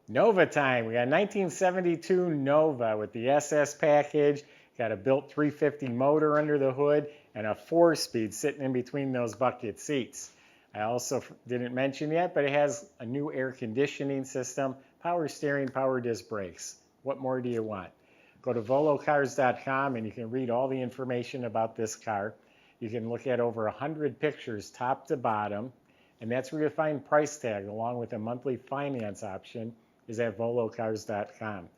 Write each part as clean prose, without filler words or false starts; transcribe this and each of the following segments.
Nova time. We got 1972 Nova with the SS package. Got a built 350 motor under the hood and a 4-speed sitting in between those bucket seats. I also didn't mention yet, but it has a new air conditioning system, power steering, power disc brakes. What more do you want? Go to volocars.com and you can read all the information about this car. You can look at over 100 pictures top to bottom, and that's where you'll find price tag along with a monthly finance option is at volocars.com.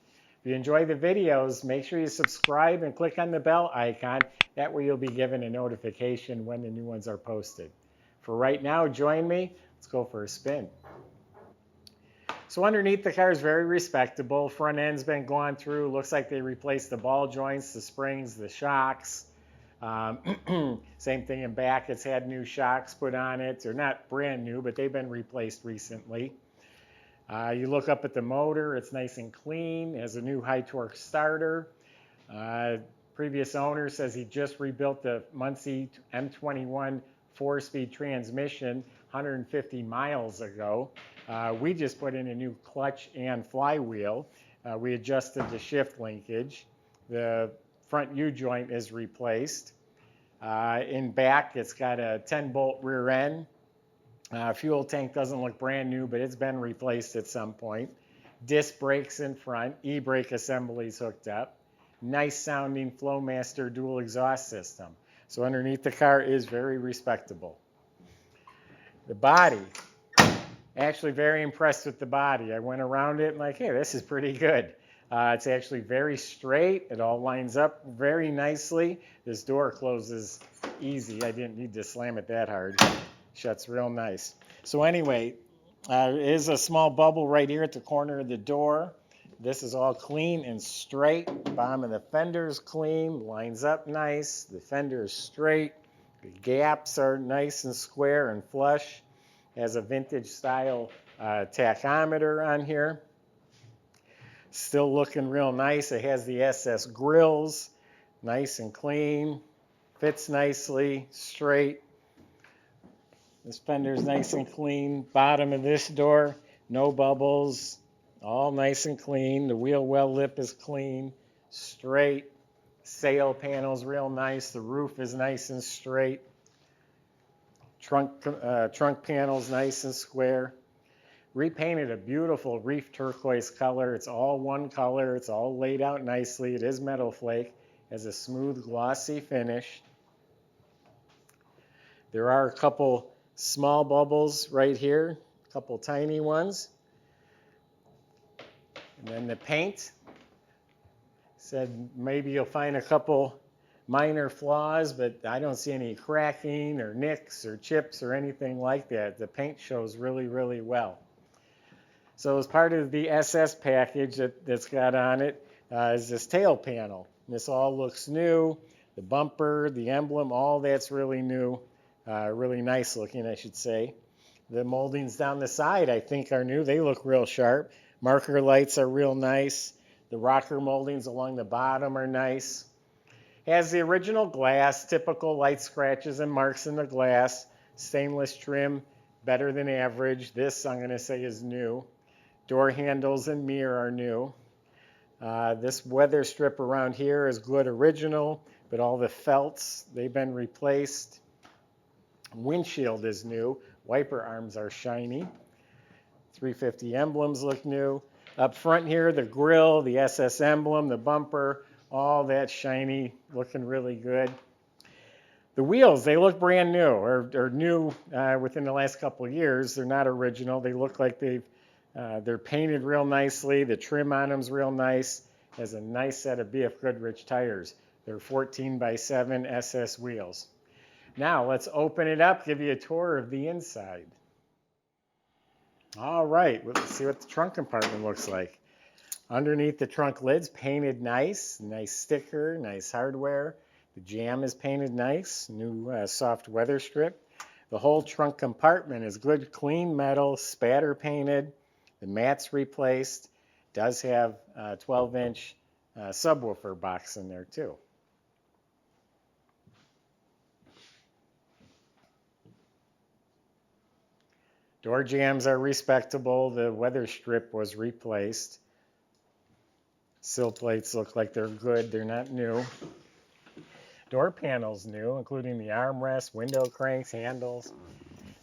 If you enjoy the videos, make sure you subscribe and click on the bell icon. That way you'll be given a notification when the new ones are posted. For right now, join me. Let's go for a spin. So underneath the car is very respectable. Front end's been gone through. Looks like they replaced the ball joints, the springs, the shocks. Same thing in back. It's had new shocks put on it. They're not brand new, but they've been replaced recently. You look up at the motor. It's nice and clean. It has a new high torque starter. Previous owner says he just rebuilt the Muncie M21 4-speed transmission 150 miles ago. We just put in a new clutch and flywheel. We adjusted the shift linkage. The front U-joint is replaced. In back, it's got a 10-bolt rear end. Fuel tank doesn't look brand new, but it's been replaced at some point. Disc brakes in front, e-brake assemblies hooked up. Nice sounding Flowmaster dual exhaust system. So underneath the car is very respectable. The body, actually very impressed with the body. I went around it and like, hey, this is pretty good. It's actually very straight. It all lines up very nicely. This door closes easy. I didn't need to slam it that hard. Shuts real nice. So anyway, there is a small bubble right here at the corner of the door. This is all clean and straight. The bottom of the fender is clean, lines up nice. The fender is straight. The gaps are nice and square and flush. Has a vintage style tachometer on here. Still looking real nice. It has the SS grills, nice and clean. Fits nicely, straight. This fender's nice and clean. Bottom of this door, no bubbles. All nice and clean. The wheel well lip is clean, straight. Sail panel's real nice. The roof is nice and straight. Trunk panel's nice and square. Repainted a beautiful reef turquoise color. It's all one color. It's all laid out nicely. It is metal flake. Has a smooth glossy finish. There are a couple small bubbles right here, a couple tiny ones. And then the paint, said maybe you'll find a couple minor flaws, but I don't see any cracking or nicks or chips or anything like that. The paint shows really, really well. So as part of the SS package that's got on it is this tail panel. This all looks new. The bumper, the emblem, all that's really new. Really nice looking, I should say. The moldings down the side, I think, are new. They look real sharp. Marker lights are real nice. The rocker moldings along the bottom are nice. Has the original glass, typical light scratches and marks in the glass. Stainless trim, better than average. This, I'm going to say, is new. Door handles and mirror are new. This weather strip around here is good original, but all the felts, they've been replaced. Windshield is new. Wiper arms are shiny. 350 emblems look new. Up front here, the grill, the SS emblem, the bumper, all that shiny, looking really good. The wheels, they look brand new, or new within the last couple of years. They're not original. They look like they're painted real nicely. The trim on them's real nice. Has a nice set of BF Goodrich tires. They're 14x7 SS wheels. Now let's open it up, give you a tour of the inside. All right, let's see what the trunk compartment looks like. Underneath the trunk lid's painted nice sticker, nice hardware. The jamb is painted nice, new soft weather strip. The whole trunk compartment is good, clean metal, spatter painted. The mat's replaced. Does have a 12-inch subwoofer box in there too. Door jambs are respectable. The weather strip was replaced. Sill plates look like they're good. They're not new. Door panels new, including the armrests, window cranks, handles.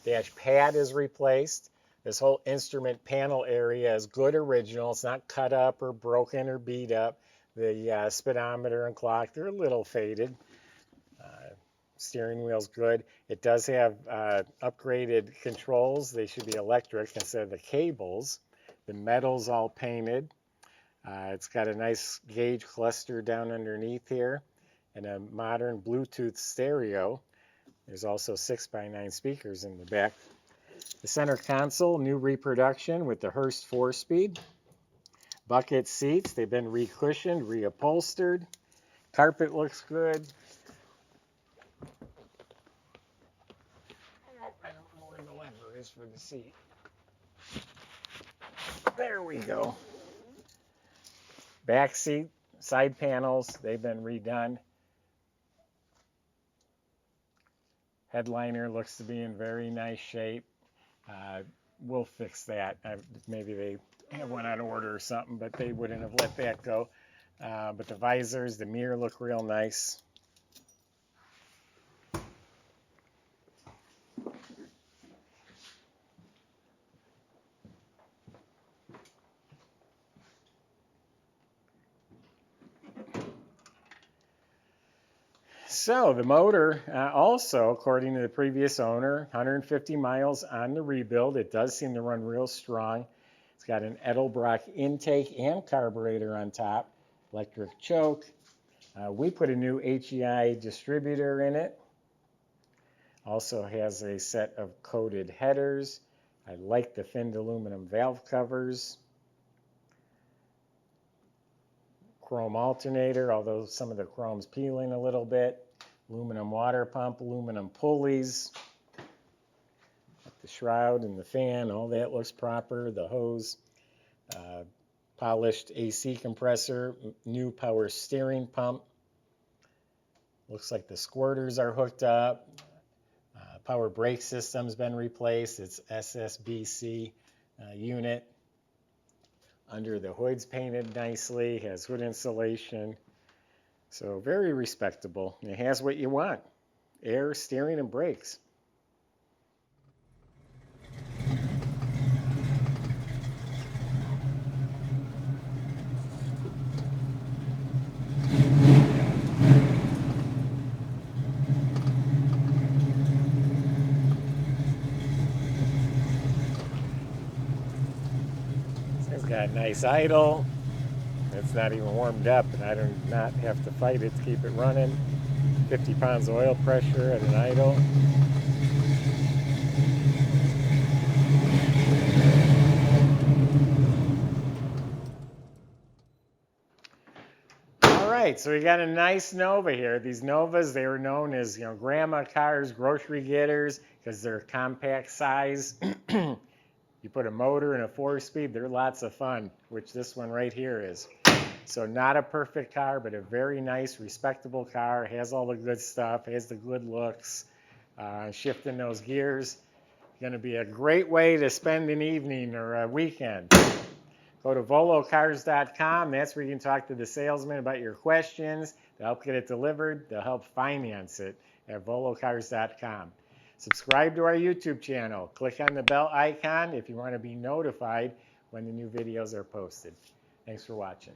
Dash pad is replaced. This whole instrument panel area is good original. It's not cut up or broken or beat up. The speedometer and clock, they're a little faded. Steering wheel's good. It does have upgraded controls. They should be electric instead of the cables. The metal's all painted. It's got a nice gauge cluster down underneath here and a modern Bluetooth stereo. There's also 6x9 speakers in the back. The center console, new reproduction with the Hurst 4-speed. Bucket seats, they've been re-cushioned, reupholstered. Carpet looks good. I don't know where the lever is for the seat. There we go. Back seat, side panels, they've been redone. Headliner looks to be in very nice shape. We'll fix that. Maybe they have one on order or something, but they wouldn't have let that go. But the visors, the mirror look real nice. So the motor also, according to the previous owner, 150 miles on the rebuild. It does seem to run real strong. It's got an Edelbrock intake and carburetor on top, electric choke. We put a new HEI distributor in it. Also has a set of coated headers. I like the finned aluminum valve covers. Chrome alternator, although some of the chrome's peeling a little bit. Aluminum water pump, aluminum pulleys. The shroud and the fan, all that looks proper. The hose, polished AC compressor, new power steering pump. Looks like the squirters are hooked up. Power brake system's been replaced. It's SSBC unit. Under the hood's painted nicely, has hood insulation. So very respectable. It has what you want. Air, steering, and brakes. It's got a nice idle. It's not even warmed up, and I do not have to fight it to keep it running. 50 pounds of oil pressure at an idle. All right, so we got a nice Nova here. These Novas, they were known as, grandma cars, grocery getters, because they're compact size. You put a motor and a 4-speed, they're lots of fun, which this one right here is. So not a perfect car, but a very nice, respectable car. Has all the good stuff, has the good looks. Shifting those gears. Going to be a great way to spend an evening or a weekend. Go to volocars.com. That's where you can talk to the salesman about your questions. They'll help get it delivered. They'll help finance it at volocars.com. Subscribe to our YouTube channel. Click on the bell icon if you want to be notified when the new videos are posted. Thanks for watching.